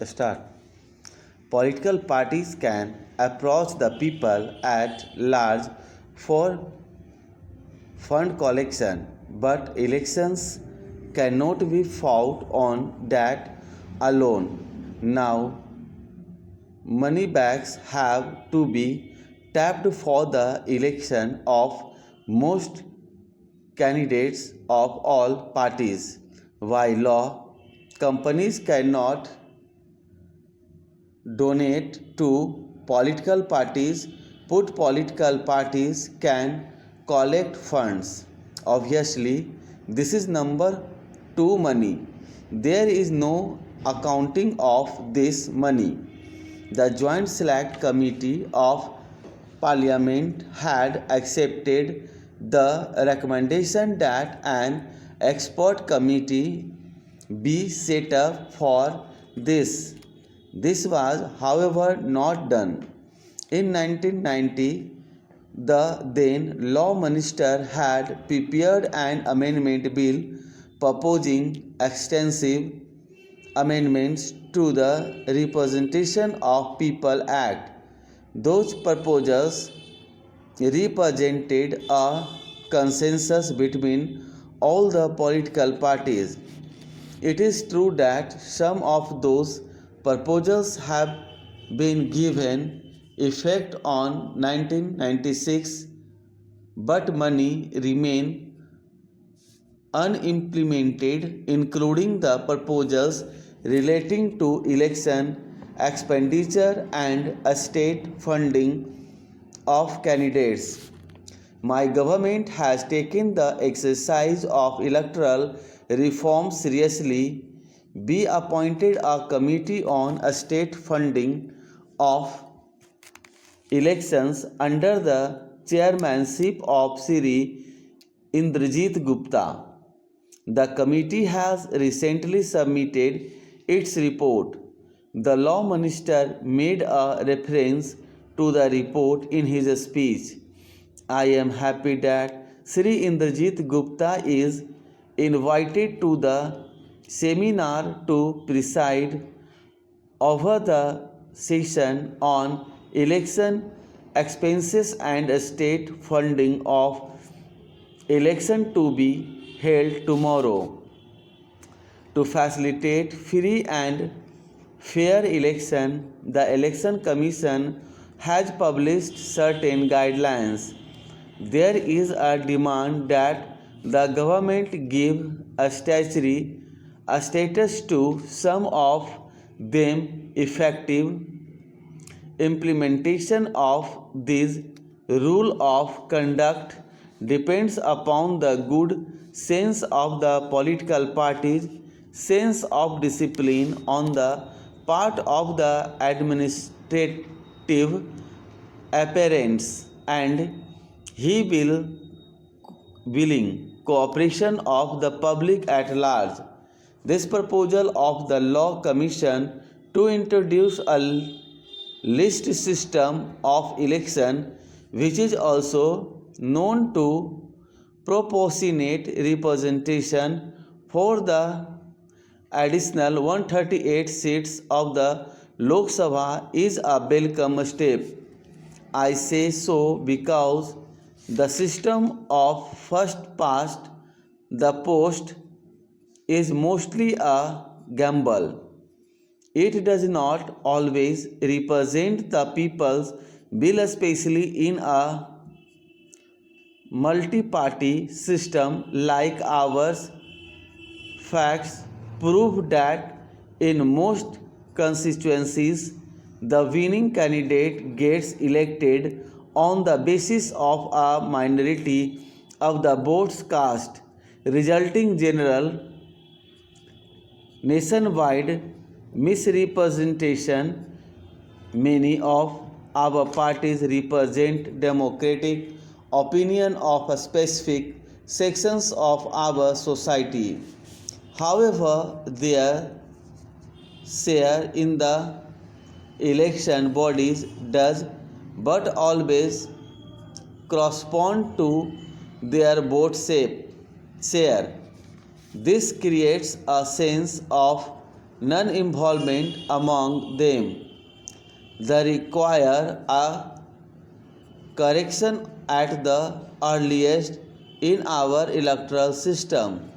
Start. Political parties can approach the people at large for fund collection, but elections cannot be fought on that alone. Now, money bags have to be tapped for the election of most candidates of all parties. By law, companies cannot donate to political parties, but political parties can collect funds. Obviously, this is number two money. There is no accounting of this money. The Joint Select Committee of Parliament had accepted the recommendation that an expert committee be set up for this. This was, however, not done. In 1990, the then Law Minister had prepared an amendment bill proposing extensive amendments to the Representation of People Act. Those proposals represented a consensus between all the political parties. It is true that some of those proposals have been given effect on 1996, but many remain unimplemented, including the proposals relating to election expenditure and state funding of candidates. My government has taken the exercise of electoral reform seriously. We appointed a committee on state funding of elections under the chairmanship of Sri Indrajit Gupta. The committee has recently submitted its report. The Law Minister made a reference to the report in his speech. I am happy that Sri Indrajit Gupta is invited to the seminar to preside over the session on election expenses and state funding of election to be held tomorrow. To facilitate free and fair election, the Election Commission has published certain guidelines. There is a demand that the government give a statutory status to some of them. Effective implementation of this rule of conduct depends upon the good sense of the political parties, sense of discipline on the part of the administrative apparatus, and willing cooperation of the public at large. This proposal of the Law Commission to introduce a list system of election, which is also known to proportionate representation for the additional 138 seats of the Lok Sabha, is a welcome step. I say so because the system of first past the post is mostly a gamble. It does not always represent the people's will, especially in a multi-party system like ours. Facts prove that in most constituencies, the winning candidate gets elected on the basis of a minority of the votes cast, resulting general nationwide misrepresentation. Many of our parties represent democratic opinion of specific sections of our society. However, their share in the election bodies does but always correspond to their vote share. This creates a sense of non-involvement among them. They require a correction at the earliest in our electoral system.